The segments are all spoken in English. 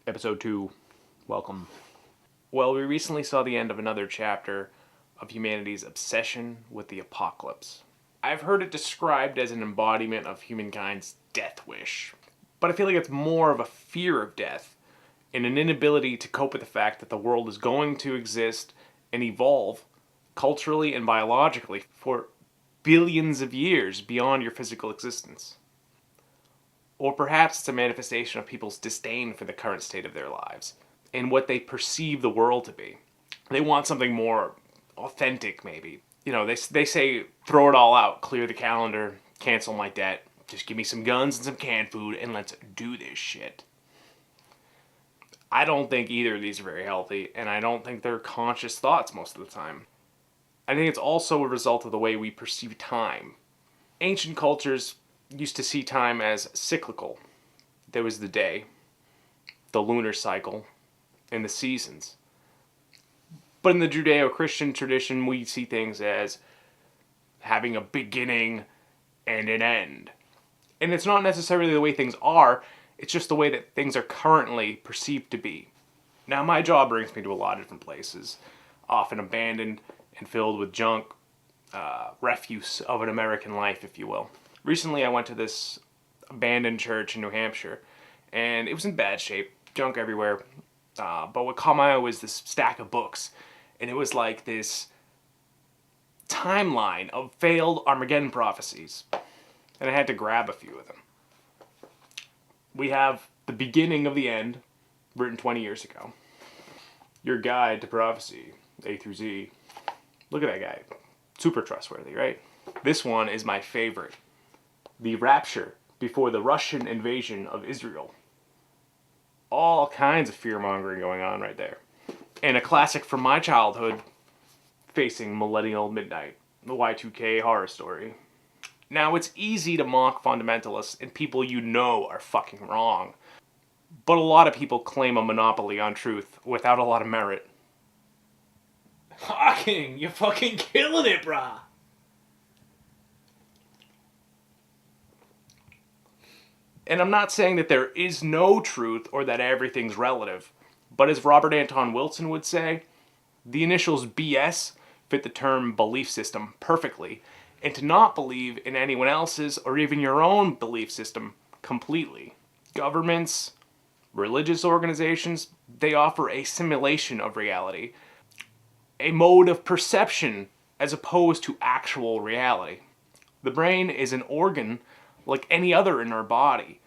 Ep.2, welcome. Well, we recently saw the end of another chapter of humanity's obsession with the apocalypse. I've heard it described as an embodiment of humankind's death wish, but I feel like it's more of a fear of death and an inability to cope with the fact that the world is going to exist and evolve culturally and biologically for billions of years beyond your physical existence. Or perhaps it's a manifestation of people's disdain for the current state of their lives and what they perceive the world to be. They want something more authentic, maybe. You know, they say, throw it all out, clear the calendar, cancel my debt, just give me some guns and some canned food, and let's do this shit. I don't think either of these are very healthy, and I don't think they're conscious thoughts most of the time. I think it's also a result of the way we perceive time. Ancient cultures used to see time as cyclical. There was the day, the lunar cycle, and the seasons. But in the Judeo-Christian tradition, we see things as having a beginning and an end. And it's not necessarily the way things are, it's just the way that things are currently perceived to be. Now, my job brings me to a lot of different places, often abandoned and filled with junk, refuse of an American life, if you will. Recently, I went to this abandoned church in New Hampshire, and it was in bad shape, junk everywhere. But what caught my eye was this stack of books, and it was like this timeline of failed Armageddon prophecies, and I had to grab a few of them. We have The Beginning of the End, written 20 years ago. Your Guide to Prophecy, A through Z. Look at that guy. Super trustworthy, right? This one is my favorite. The Rapture Before the Russian Invasion of Israel. All kinds of fear-mongering going on right there. And a classic from my childhood, Facing Millennial Midnight, the Y2K horror story. Now, it's easy to mock fundamentalists and people you know are fucking wrong. But a lot of people claim a monopoly on truth without a lot of merit. Hawking, you're fucking killing it, brah. And I'm not saying that there is no truth or that everything's relative, but as Robert Anton Wilson would say, the initials BS fit the term belief system perfectly, and to not believe in anyone else's or even your own belief system completely. Governments, religious organizations, they offer a simulation of reality, a mode of perception as opposed to actual reality. The brain is an organ like any other in our body.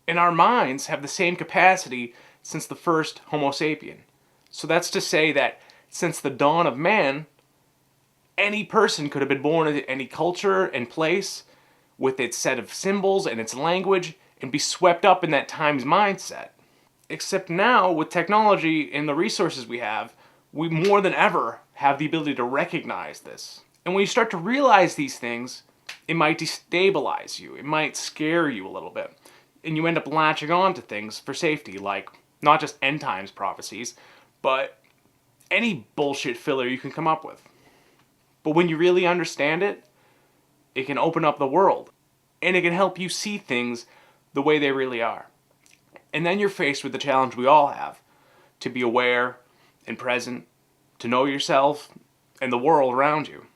And our minds have the same capacity since the first Homo sapien. So that's to say that since the dawn of man, any person could have been born into any culture and place with its set of symbols and its language and be swept up in that time's mindset. Except now, with technology and the resources we have, we more than ever have the ability to recognize this. And when you start to realize these things, it might destabilize you. It might scare you a little bit. And you end up latching on to things for safety, like not just end times prophecies, but any bullshit filler you can come up with. But when you really understand it, it can open up the world. And it can help you see things the way they really are. And then you're faced with the challenge we all have, to be aware and present, to know yourself and the world around you.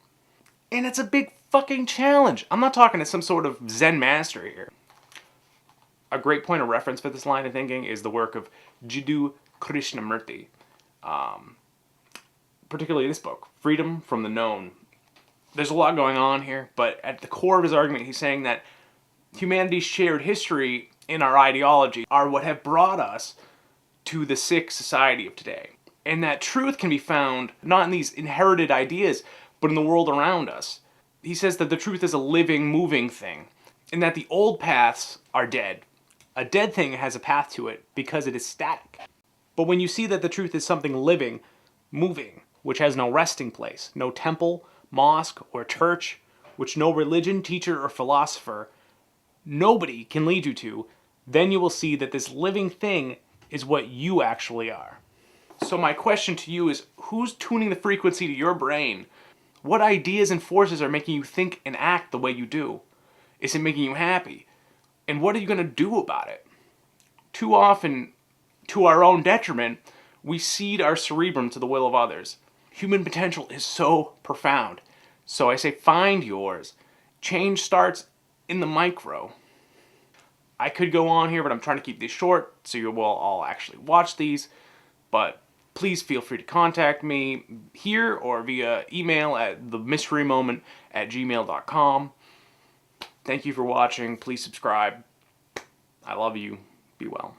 And it's a big fucking challenge. I'm not talking to some sort of Zen master here. A great point of reference for this line of thinking is the work of Jiddu Krishnamurti. Particularly this book, Freedom from the Known. There's a lot going on here, but at the core of his argument, he's saying that humanity's shared history and our ideology are what have brought us to the sick society of today. And that truth can be found not in these inherited ideas, but in the world around us. He says that the truth is a living, moving thing, and that the old paths are dead. A dead thing has a path to it because it is static. But when you see that the truth is something living, moving, which has no resting place, no temple, mosque, or church, which no religion, teacher, or philosopher, nobody can lead you to, then you will see that this living thing is what you actually are. So my question to you is, who's tuning the frequency to your brain? What ideas and forces are making you think and act the way you do? Is it making you happy? And what are you going to do about it? Too often, to our own detriment, we cede our cerebrum to the will of others. Human potential is so profound. So I say find yours. Change starts in the micro. I could go on here, but I'm trying to keep these short so you will all actually watch these. But please feel free to contact me here or via email at themysterymoment@gmail.com. Thank you for watching. Please subscribe. I love you. Be well.